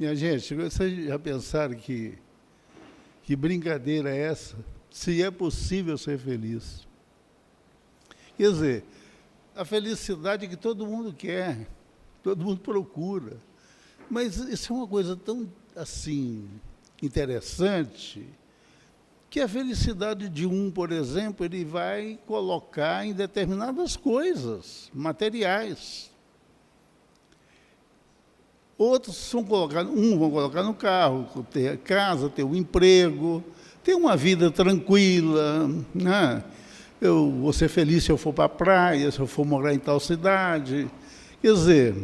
Minha gente, vocês já pensaram que brincadeira é essa? Se é possível ser feliz. Quer dizer, a felicidade que todo mundo quer, todo mundo procura. Mas isso é uma coisa tão, assim, interessante, que a felicidade de um, por exemplo, ele vai colocar em determinadas coisas materiais. Outros vão colocar, vão colocar no carro, ter casa, ter um emprego, ter uma vida tranquila, né? Eu vou ser feliz se eu for para a praia, se eu for morar em tal cidade. Quer dizer,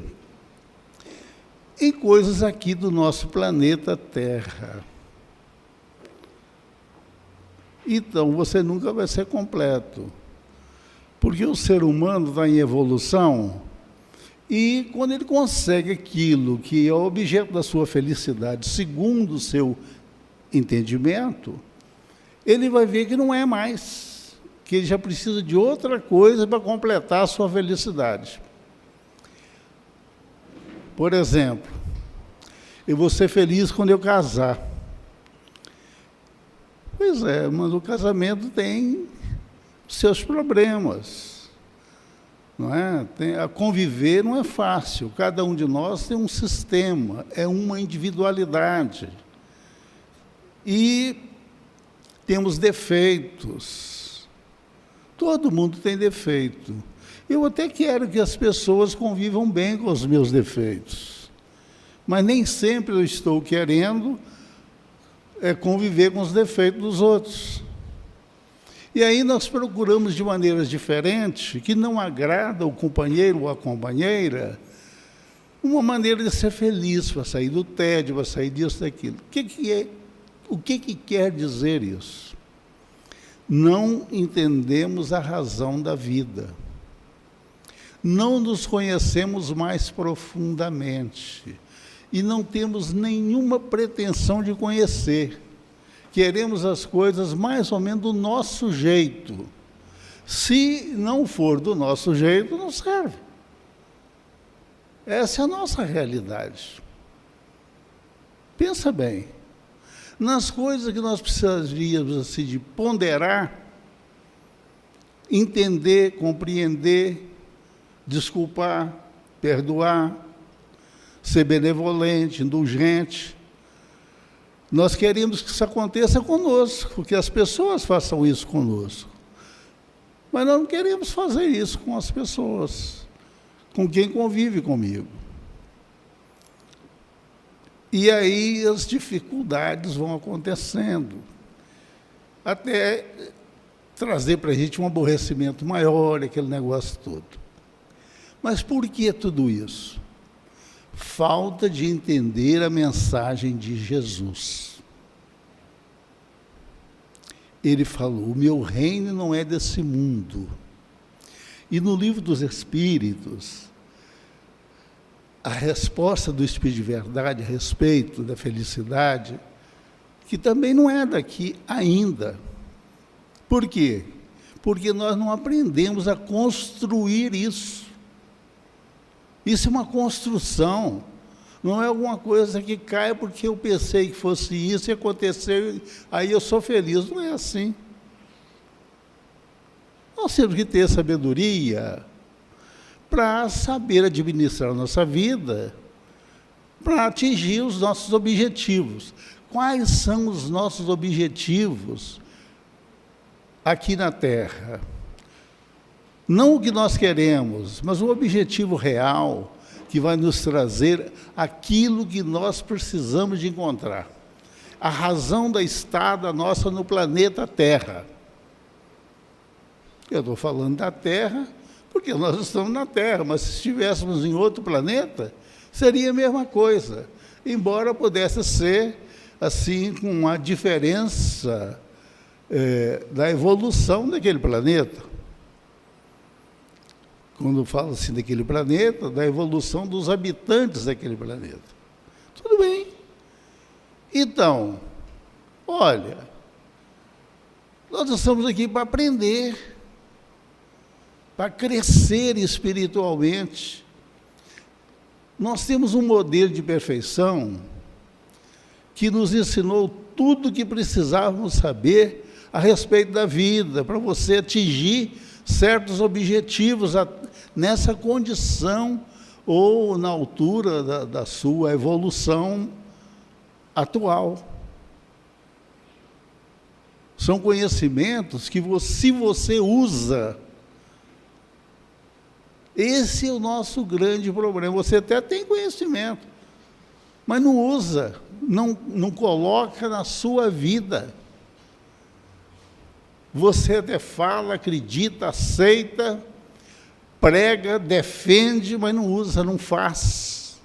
em coisas aqui do nosso planeta Terra. Então, você nunca vai ser completo, porque o ser humano está em evolução e, quando ele consegue aquilo que é o objeto da sua felicidade, segundo o seu entendimento, ele vai ver que não é mais, que ele já precisa de outra coisa para completar a sua felicidade. Por exemplo, eu vou ser feliz quando eu casar. Pois é, mas o casamento tem seus problemas, não é? A conviver não é fácil, cada um de nós tem um sistema, é uma individualidade. E temos defeitos, todo mundo tem defeito. Eu até quero que as pessoas convivam bem com os meus defeitos, mas nem sempre eu estou querendo conviver com os defeitos dos outros. E aí nós procuramos de maneiras diferentes, que não agrada o companheiro ou a companheira, uma maneira de ser feliz, para sair do tédio, para sair disso, daquilo. O que quer dizer isso? Não entendemos a razão da vida. Não nos conhecemos mais profundamente. E não temos nenhuma pretensão de conhecer. Queremos as coisas mais ou menos do nosso jeito. Se não for do nosso jeito, não serve. Essa é a nossa realidade. Pensa bem. Nas coisas que nós precisaríamos assim, de ponderar, entender, compreender, desculpar, perdoar, ser benevolente, indulgente. Nós queremos que isso aconteça conosco, que as pessoas façam isso conosco. Mas nós não queremos fazer isso com as pessoas, com quem convive comigo. E aí as dificuldades vão acontecendo, até trazer para a gente um aborrecimento maior, aquele negócio todo. Mas por que tudo isso? Falta de entender a mensagem de Jesus. Ele falou, o meu reino não é desse mundo. E no livro dos Espíritos, a resposta do Espírito de Verdade a respeito da felicidade, que também não é daqui ainda. Por quê? Porque nós não aprendemos a construir isso. Isso é uma construção, não é alguma coisa que cai porque eu pensei que fosse isso e aconteceu, aí eu sou feliz. Não é assim. Nós temos que ter sabedoria para saber administrar a nossa vida, para atingir os nossos objetivos. Quais são os nossos objetivos aqui na Terra? Não o que nós queremos, mas o objetivo real que vai nos trazer aquilo que nós precisamos de encontrar. A razão da estada nossa no planeta Terra. Eu estou falando da Terra porque nós estamos na Terra, mas se estivéssemos em outro planeta, seria a mesma coisa, embora pudesse ser assim com uma diferença da evolução daquele planeta. Quando fala assim daquele planeta, da evolução dos habitantes daquele planeta. Tudo bem. Então, olha, nós estamos aqui para aprender, para crescer espiritualmente. Nós temos um modelo de perfeição que nos ensinou tudo o que precisávamos saber a respeito da vida, para você atingir certos objetivos nessa condição ou na altura da sua evolução atual. São conhecimentos que, se você usa, esse é o nosso grande problema. Você até tem conhecimento, mas não usa, não coloca na sua vida. Você até fala, acredita, aceita, prega, defende, mas não usa, não faz.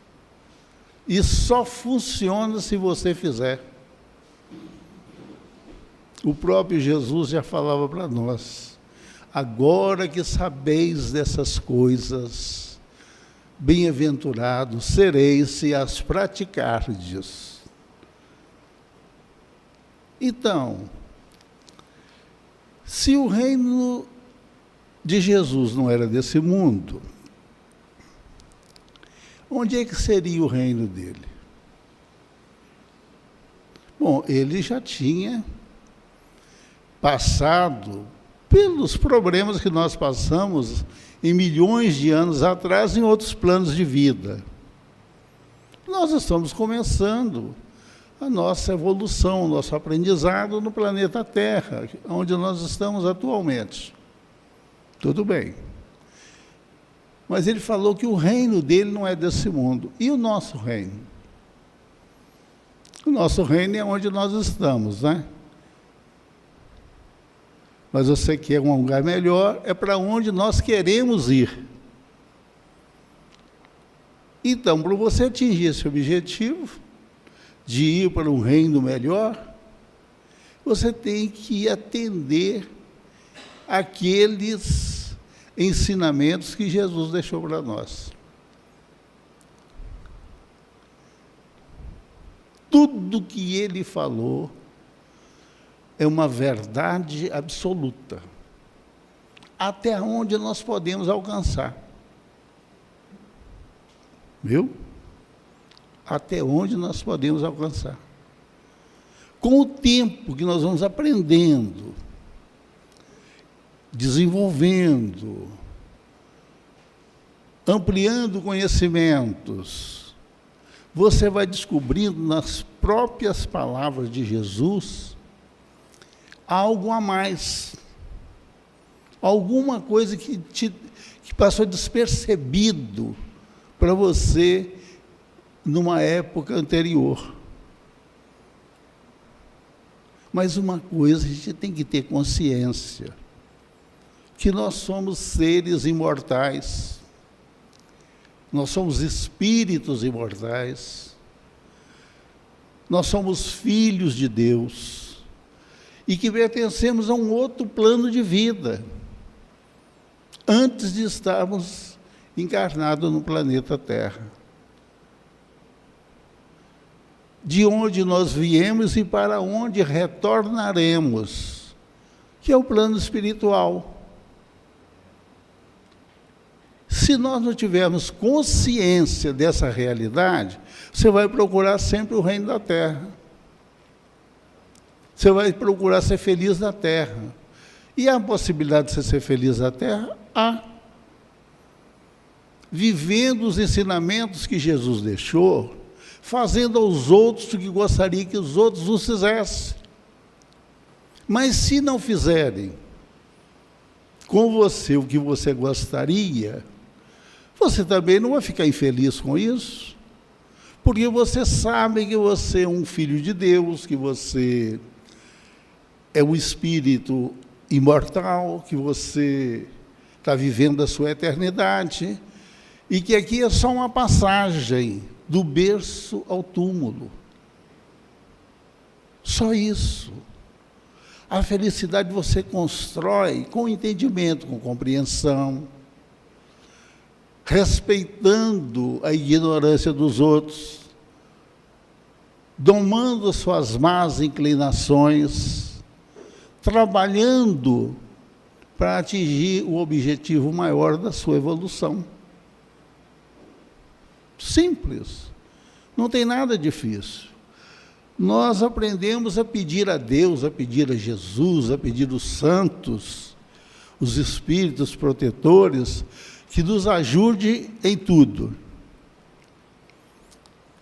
E só funciona se você fizer. O próprio Jesus já falava para nós: agora que sabeis dessas coisas, bem-aventurados sereis se as praticardes. Então, se o reino de Jesus não era desse mundo, onde é que seria o reino dele? Bom, ele já tinha passado pelos problemas que nós passamos em milhões de anos atrás em outros planos de vida. Nós estamos começando a nossa evolução, o nosso aprendizado no planeta Terra, onde nós estamos atualmente. Tudo bem. Mas ele falou que o reino dele não é desse mundo. E o nosso reino? O nosso reino é onde nós estamos, né? Mas você quer um lugar melhor, é para onde nós queremos ir. Então, para você atingir esse objetivo, de ir para um reino melhor, você tem que atender aqueles ensinamentos que Jesus deixou para nós. Tudo que ele falou é uma verdade absoluta, até onde nós podemos alcançar. Viu? Até onde nós podemos alcançar. Com o tempo que nós vamos aprendendo, desenvolvendo, ampliando conhecimentos, você vai descobrindo nas próprias palavras de Jesus algo a mais, alguma coisa que passou despercebido para você numa época anterior. Mas uma coisa a gente tem que ter consciência, que nós somos seres imortais, nós somos espíritos imortais, nós somos filhos de Deus, e que pertencemos a um outro plano de vida, antes de estarmos encarnados no planeta Terra. De onde nós viemos e para onde retornaremos, que é o plano espiritual. Se nós não tivermos consciência dessa realidade, você vai procurar sempre o reino da terra. Você vai procurar ser feliz na terra. E há a possibilidade de você ser feliz na terra? Há. Vivendo os ensinamentos que Jesus deixou, fazendo aos outros o que gostaria que os outros os fizessem. Mas se não fizerem com você o que você gostaria, você também não vai ficar infeliz com isso, porque você sabe que você é um filho de Deus, que você é um espírito imortal, que você está vivendo a sua eternidade, e que aqui é só uma passagem do berço ao túmulo. Só isso. A felicidade você constrói com entendimento, com compreensão, respeitando a ignorância dos outros, domando suas más inclinações, trabalhando para atingir o objetivo maior da sua evolução. Simples, não tem nada difícil. nós aprendemos a pedir a Deus, a pedir a Jesus, a pedir os santos, os espíritos protetores, que nos ajude em tudo.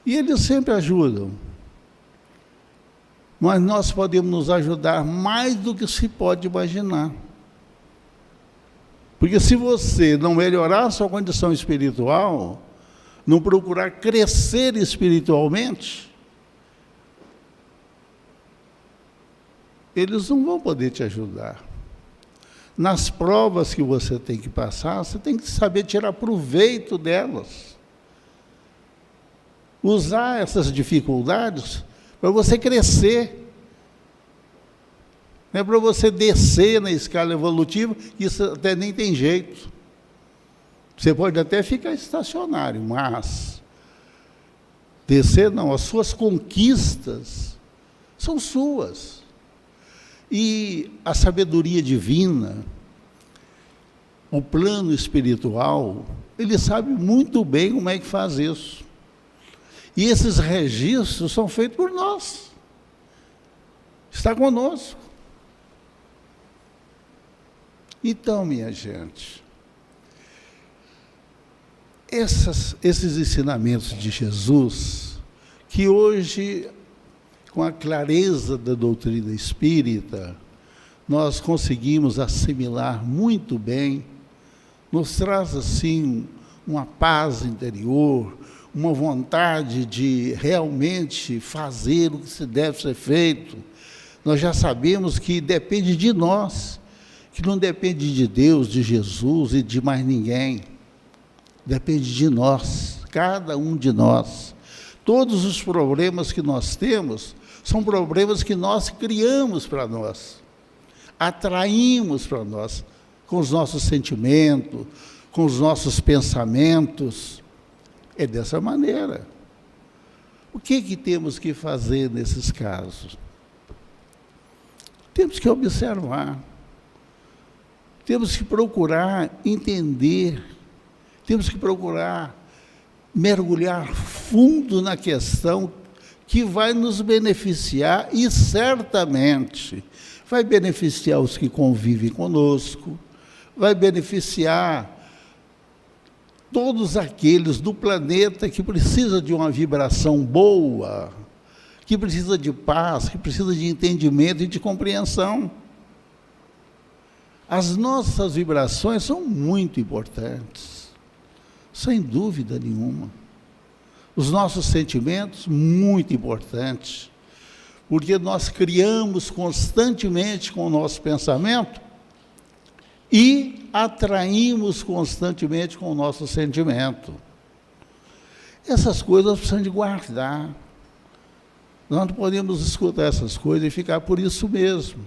E eles sempre ajudam. Mas nós podemos nos ajudar mais do que se pode imaginar. Porque se você não melhorar a sua condição espiritual, não procurar crescer espiritualmente, eles não vão poder te ajudar. Nas provas que você tem que passar, você tem que saber tirar proveito delas. Usar essas dificuldades para você crescer. Não é para você descer na escala evolutiva, isso até nem tem jeito. Você pode até ficar estacionário, mas descer não, as suas conquistas são suas. E a sabedoria divina, o plano espiritual, ele sabe muito bem como é que faz isso. E esses registros são feitos por nós. Está conosco. Então, minha gente, esses ensinamentos de Jesus, que hoje, com a clareza da doutrina espírita, nós conseguimos assimilar muito bem, nos traz, assim, uma paz interior, uma vontade de realmente fazer o que se deve ser feito. Nós já sabemos que depende de nós, que não depende de Deus, de Jesus e de mais ninguém. Depende de nós, cada um de nós. Todos os problemas que nós temos são problemas que nós criamos para nós, atraímos para nós, com os nossos sentimentos, com os nossos pensamentos. É dessa maneira. O que temos que fazer nesses casos? Temos que observar, temos que procurar entender, temos que procurar mergulhar fundo na questão que vai nos beneficiar e certamente vai beneficiar os que convivem conosco, vai beneficiar todos aqueles do planeta que precisam de uma vibração boa, que precisa de paz, que precisa de entendimento e de compreensão. As nossas vibrações são muito importantes, sem dúvida nenhuma. Os nossos sentimentos, muito importantes, porque nós criamos constantemente com o nosso pensamento e atraímos constantemente com o nosso sentimento. Essas coisas precisam de guardar. Nós não podemos escutar essas coisas e ficar por isso mesmo.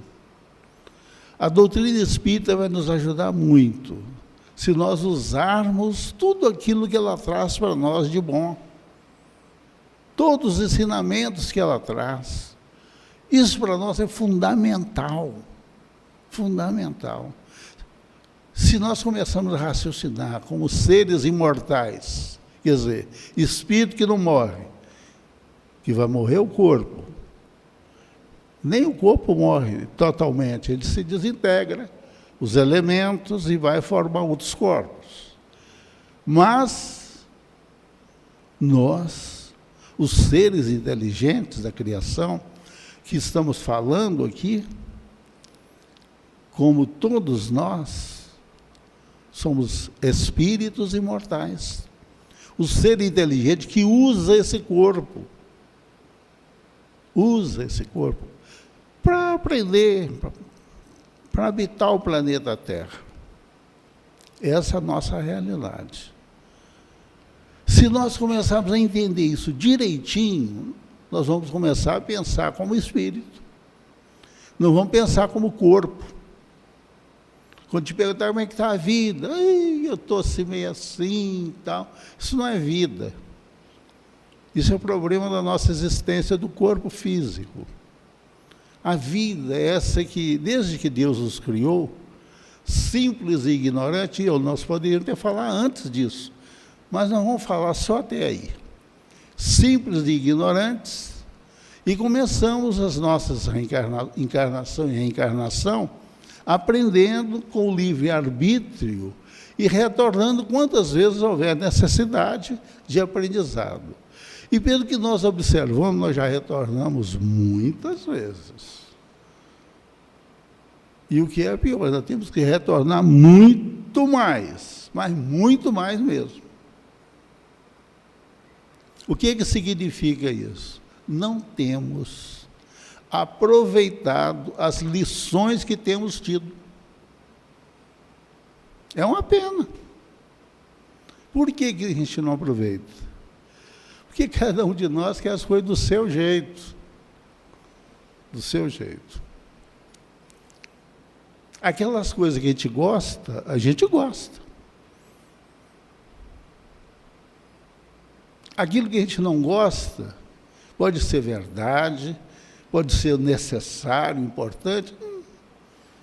A doutrina espírita vai nos ajudar muito, se nós usarmos tudo aquilo que ela traz para nós de bom. Todos os ensinamentos que ela traz. Isso para nós é fundamental. Fundamental. Se nós começamos a raciocinar como seres imortais, quer dizer, espírito que não morre, que vai morrer o corpo, nem o corpo morre totalmente, ele se desintegra, os elementos, e vai formar outros corpos. Mas nós, os seres inteligentes da criação, que estamos falando aqui, como todos nós, somos espíritos imortais. O ser inteligente que usa esse corpo para aprender, para habitar o planeta Terra. Essa é a nossa realidade. Se nós começarmos a entender isso direitinho, nós vamos começar a pensar como espírito. Não vamos pensar como corpo. Quando te perguntar como é que está a vida, eu estou assim, meio assim e tal. Isso não é vida. Isso é o problema da nossa existência do corpo físico. A vida é essa que, desde que Deus nos criou, simples e ignorante, nós poderíamos até falar antes disso, mas nós vamos falar só até aí. Simples e ignorantes, E começamos as nossas encarnação e reencarnação aprendendo com o livre-arbítrio e retornando quantas vezes houver necessidade de aprendizado. E pelo que nós observamos, nós já retornamos muitas vezes. E o que é pior, nós temos que retornar muito mais, mas muito mais mesmo. O que significa isso? Não temos aproveitado as lições que temos tido. É uma pena. Por que a gente não aproveita? Porque cada um de nós quer as coisas do seu jeito. Do seu jeito. Aquelas coisas que a gente gosta. Aquilo que a gente não gosta, pode ser verdade, pode ser necessário, importante,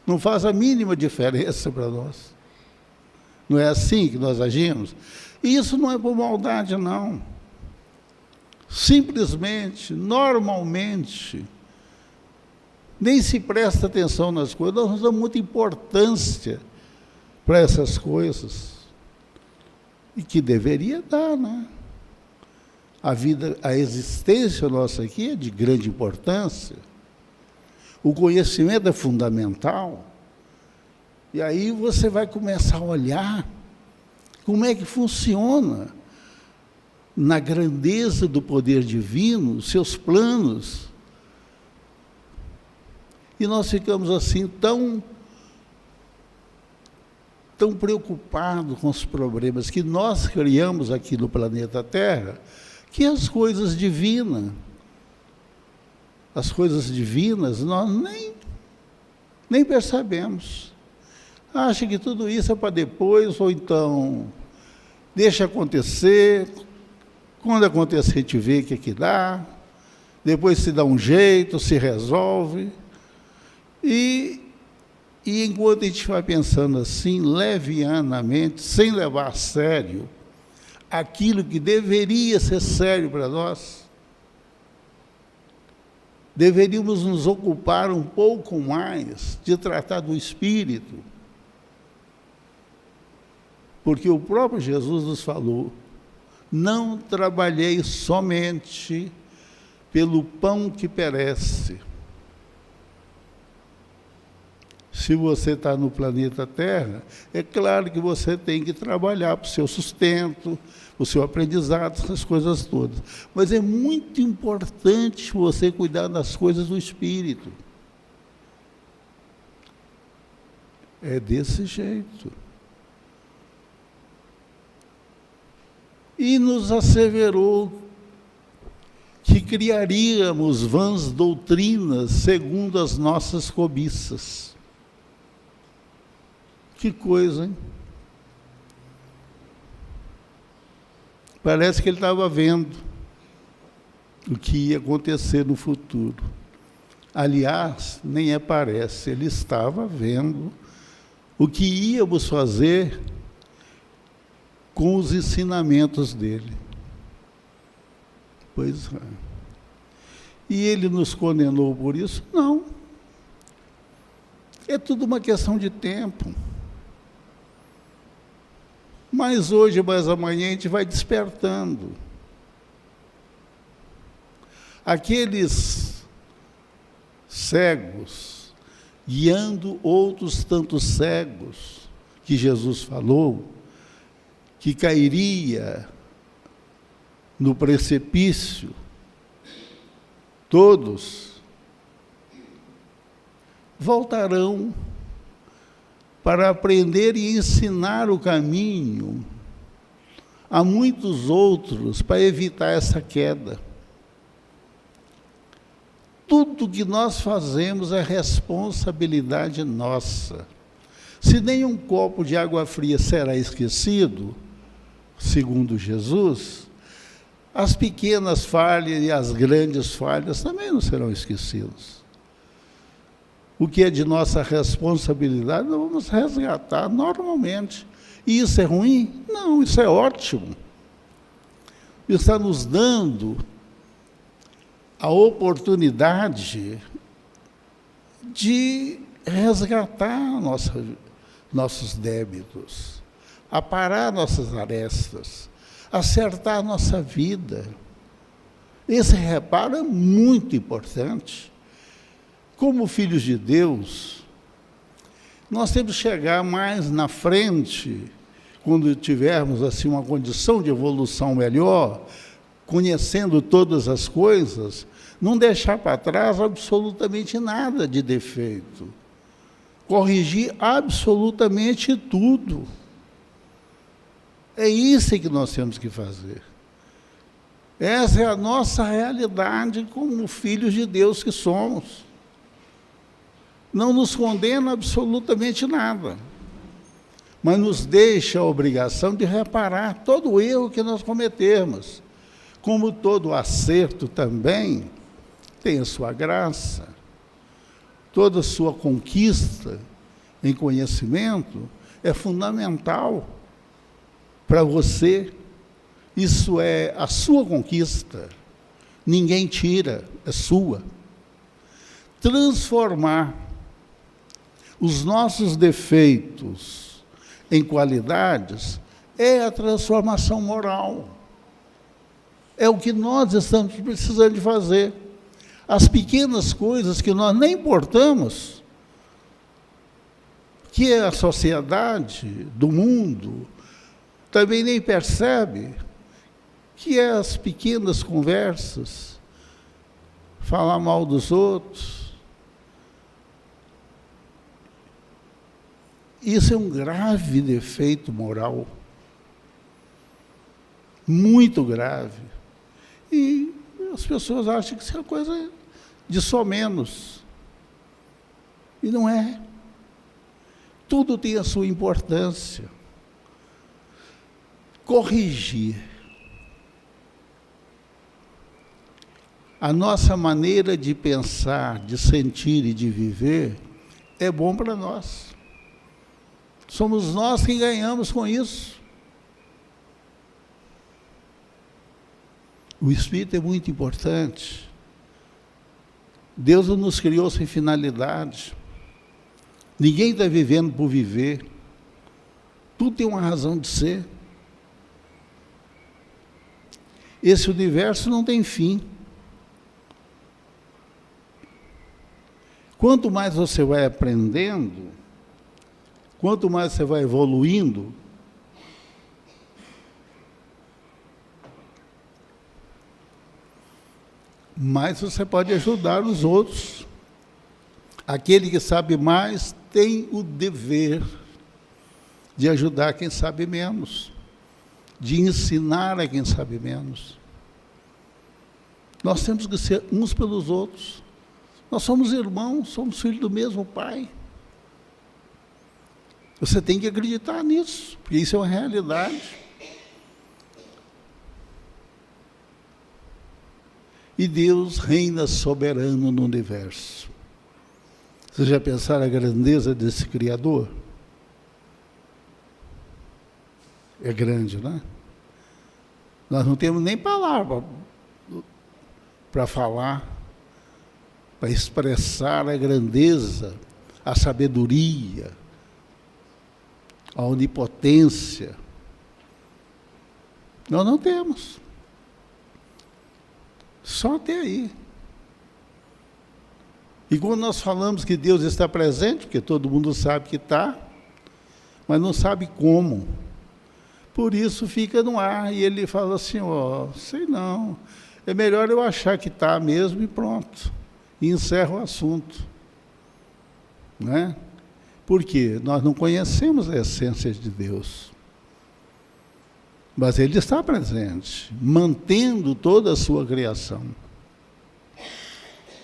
não faz a mínima diferença para nós. Não é assim que nós agimos? E isso não é por maldade, não. Simplesmente, normalmente, nem se presta atenção nas coisas, nós damos muita importância para essas coisas. E que deveria dar, né? A vida, a existência nossa aqui é de grande importância. O conhecimento é fundamental. E aí você vai começar a olhar como é que funciona, na grandeza do poder divino, os seus planos. E nós ficamos assim tão preocupados com os problemas que nós criamos aqui no planeta Terra, que as coisas divinas nós nem percebemos. Acha que tudo isso é para depois, ou então deixa acontecer, quando acontecer a gente vê o que dá, depois se dá um jeito, se resolve. E enquanto a gente vai pensando assim, levianamente, sem levar a sério aquilo que deveria ser sério para nós, deveríamos nos ocupar um pouco mais de tratar do espírito, porque o próprio Jesus nos falou: não trabalhei somente pelo pão que perece. Se você está no planeta Terra, é claro que você tem que trabalhar para o seu sustento, para o seu aprendizado, essas coisas todas. Mas é muito importante você cuidar das coisas do espírito. É desse jeito. E nos asseverou que criaríamos vãs doutrinas segundo as nossas cobiças. Que coisa, hein? Parece que ele estava vendo o que ia acontecer no futuro. Aliás, nem parece, ele estava vendo o que íamos fazer com os ensinamentos dele. Pois é. E ele nos condenou por isso? Não. É tudo uma questão de tempo. Mas hoje, mais amanhã, a gente vai despertando. Aqueles cegos, guiando outros tantos cegos, que Jesus falou, que cairia no precipício, todos voltarão para aprender e ensinar o caminho a muitos outros para evitar essa queda. Tudo que nós fazemos é responsabilidade nossa. Se nenhum copo de água fria será esquecido, segundo Jesus, as pequenas falhas e as grandes falhas também não serão esquecidas. O que é de nossa responsabilidade, nós vamos resgatar normalmente. E isso é ruim? Não, isso é ótimo. Está nos dando a oportunidade de resgatar nossos débitos, aparar nossas arestas, acertar nossa vida. Esse reparo é muito importante. Como filhos de Deus, nós temos que chegar mais na frente, quando tivermos assim uma condição de evolução melhor, conhecendo todas as coisas, não deixar para trás absolutamente nada de defeito. Corrigir absolutamente tudo. É isso que nós temos que fazer. Essa é a nossa realidade como filhos de Deus que somos. Não nos condena absolutamente nada, mas nos deixa a obrigação de reparar todo o erro que nós cometermos. Como todo acerto também tem a sua graça, toda a sua conquista em conhecimento é fundamental para você. Isso é a sua conquista, ninguém tira, é sua. Transformar os nossos defeitos em qualidades é a transformação moral. É o que nós estamos precisando de fazer. As pequenas coisas que nós nem importamos, que a sociedade do mundo também nem percebe, que é as pequenas conversas, falar mal dos outros. Isso é um grave defeito moral, muito grave. E as pessoas acham que isso é coisa de só menos. E não é. Tudo tem a sua importância. Corrigir a nossa maneira de pensar, de sentir e de viver é bom para nós. Somos nós que ganhamos com isso. O Espírito é muito importante. Deus não nos criou sem finalidade. Ninguém está vivendo por viver. Tudo tem uma razão de ser. Esse universo não tem fim. Quanto mais você vai aprendendo, quanto mais você vai evoluindo, mais você pode ajudar os outros. Aquele que sabe mais tem o dever de ajudar quem sabe menos, de ensinar a quem sabe menos. Nós temos que ser uns pelos outros. Nós somos irmãos, somos filhos do mesmo Pai. Você tem que acreditar nisso, porque isso é uma realidade. E Deus reina soberano no universo. Vocês já pensaram a grandeza desse Criador? É grande, né? Nós não temos nem palavra para falar, para expressar a grandeza, a sabedoria, a onipotência. Nós não temos. Só até aí. E quando nós falamos que Deus está presente, porque todo mundo sabe que está, mas não sabe como. Por isso fica no ar, e ele fala assim, sei não, é melhor eu achar que está mesmo e pronto. E encerra o assunto. Né? Por quê? Nós não conhecemos a essência de Deus. Mas Ele está presente, mantendo toda a sua criação.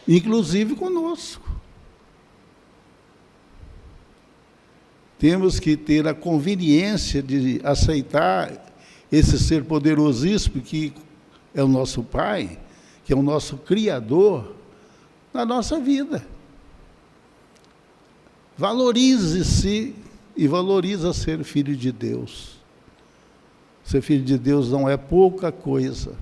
Inclusive conosco. Temos que ter a conveniência de aceitar esse ser poderosíssimo que é o nosso Pai, que é o nosso Criador, na nossa vida. Valorize-se e valoriza ser filho de Deus. Ser filho de Deus não é pouca coisa.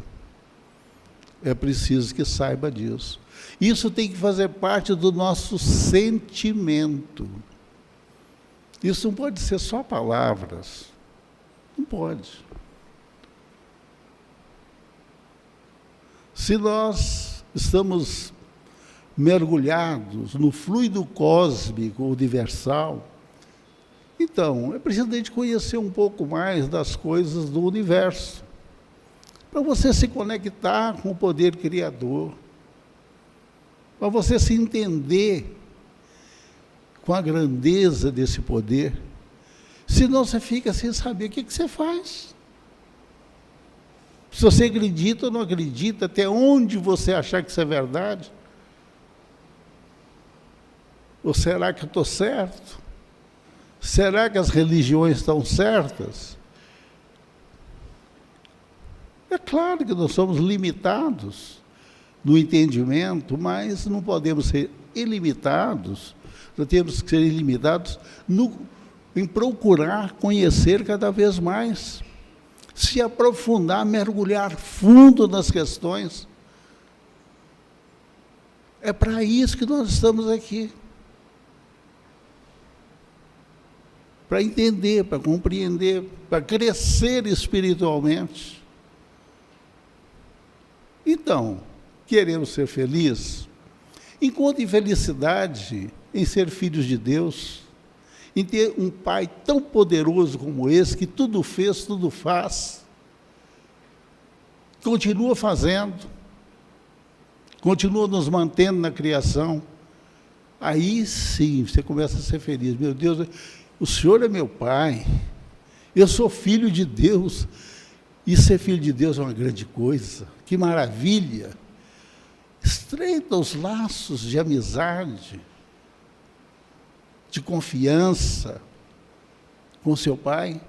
É preciso que saiba disso. Isso tem que fazer parte do nosso sentimento. Isso não pode ser só palavras. Não pode. Se nós estamos mergulhados no fluido cósmico universal, então é preciso a gente conhecer um pouco mais das coisas do universo, para você se conectar com o poder criador, para você se entender com a grandeza desse poder. Senão você fica sem saber o que você faz. Se você acredita ou não acredita, até onde você achar que isso é verdade? Ou será que eu estou certo? Será que as religiões estão certas? É claro que nós somos limitados no entendimento, mas não podemos ser ilimitados, nós temos que ser ilimitados em procurar conhecer cada vez mais, se aprofundar, mergulhar fundo nas questões. É para isso que nós estamos aqui. Para entender, para compreender, para crescer espiritualmente. Então, queremos ser felizes? Encontre felicidade em ser filhos de Deus, em ter um Pai tão poderoso como esse, que tudo fez, tudo faz, continua fazendo, continua nos mantendo na criação. Aí sim, você começa a ser feliz. Meu Deus, o Senhor é meu Pai, eu sou filho de Deus, e ser filho de Deus é uma grande coisa, que maravilha. Estreita os laços de amizade, de confiança com seu Pai,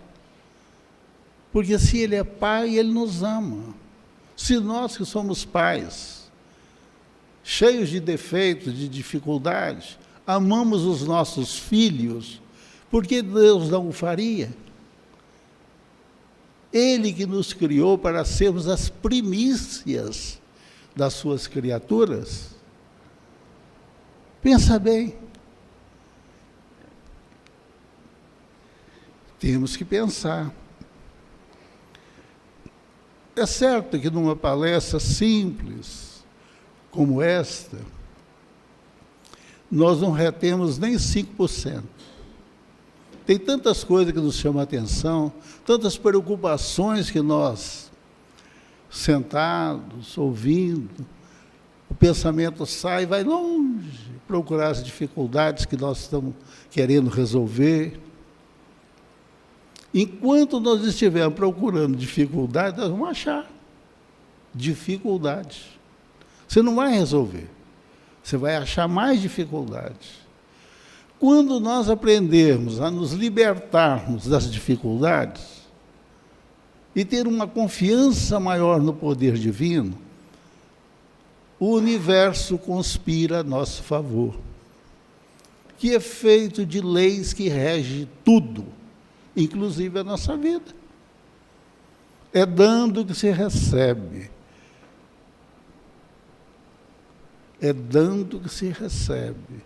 porque se Ele é Pai, Ele nos ama. Se nós que somos pais, cheios de defeitos, de dificuldades, amamos os nossos filhos, por que Deus não o faria? Ele que nos criou para sermos as primícias das suas criaturas. Pensa bem. Temos que pensar. É certo que numa palestra simples como esta, nós não retemos nem 5%. Tem tantas coisas que nos chamam a atenção, tantas preocupações que nós, sentados, ouvindo, o pensamento sai, vai longe, procurar as dificuldades que nós estamos querendo resolver. Enquanto nós estivermos procurando dificuldades, nós vamos achar dificuldades. Você não vai resolver, você vai achar mais dificuldades. Quando nós aprendermos a nos libertarmos das dificuldades e ter uma confiança maior no poder divino, o universo conspira a nosso favor, que é feito de leis que regem tudo, inclusive a nossa vida. É dando que se recebe. É dando que se recebe.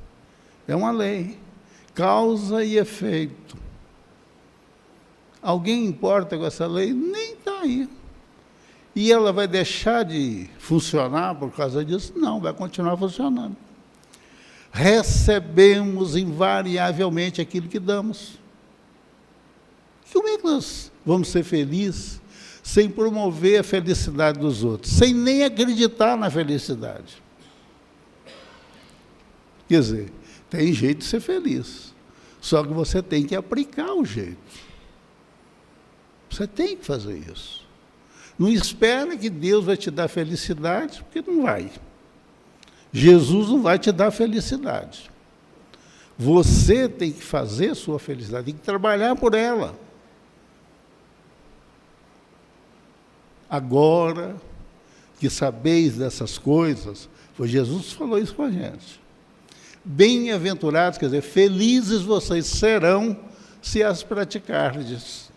É uma lei, causa e efeito. Alguém importa com essa lei? Nem está aí. E ela vai deixar de funcionar por causa disso? Não, vai continuar funcionando. Recebemos invariavelmente aquilo que damos. Como é que nós vamos ser felizes sem promover a felicidade dos outros, sem nem acreditar na felicidade? Quer dizer, tem jeito de ser feliz, só que você tem que aplicar o jeito. Você tem que fazer isso. Não espera que Deus vai te dar felicidade, porque não vai. Jesus não vai te dar felicidade. Você tem que fazer a sua felicidade, tem que trabalhar por ela. Agora que sabeis dessas coisas, foi Jesus que falou isso com a gente. Bem-aventurados, quer dizer, felizes vocês serão se as praticardes.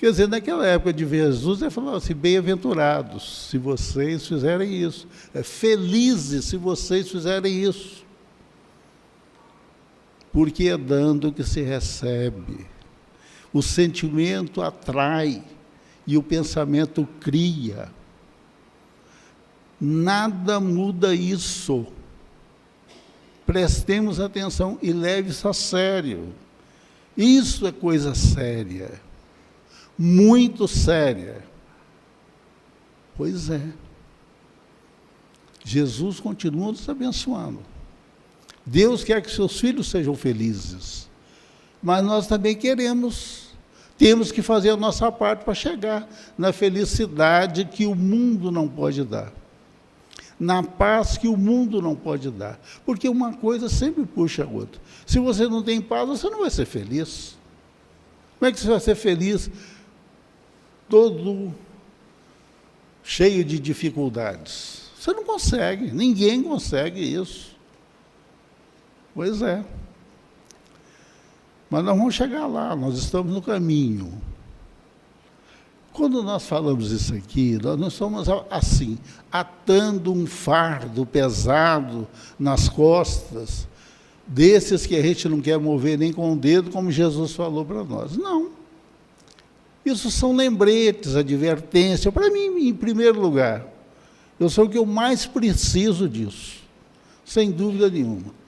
Quer dizer, naquela época de ver Jesus, ele falou assim, bem-aventurados se vocês fizerem isso. Felizes se vocês fizerem isso. Porque é dando que se recebe. O sentimento atrai e o pensamento cria. Nada muda isso. Prestemos atenção e leve isso a sério. Isso é coisa séria. Muito séria. Pois é. Jesus continua nos abençoando. Deus quer que seus filhos sejam felizes. Mas nós também temos que fazer a nossa parte para chegar na felicidade que o mundo não pode dar. Na paz que o mundo não pode dar. Porque uma coisa sempre puxa a outra. Se você não tem paz, você não vai ser feliz. Como é que você vai ser feliz todo cheio de dificuldades? Você não consegue, ninguém consegue isso. Pois é. Mas nós vamos chegar lá, nós estamos no caminho. Quando nós falamos isso aqui, nós não estamos assim, atando um fardo pesado nas costas, desses que a gente não quer mover nem com o dedo, como Jesus falou para nós. Não. Isso são lembretes, advertência. Para mim, em primeiro lugar, eu sou o que eu mais preciso disso, sem dúvida nenhuma.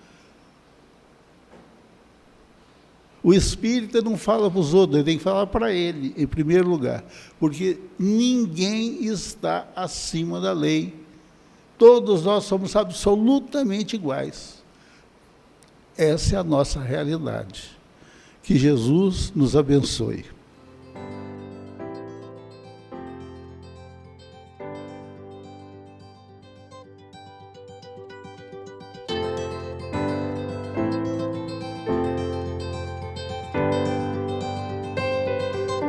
O espírita não fala para os outros, ele tem que falar para ele, em primeiro lugar, porque ninguém está acima da lei. Todos nós somos absolutamente iguais. Essa é a nossa realidade. Que Jesus nos abençoe.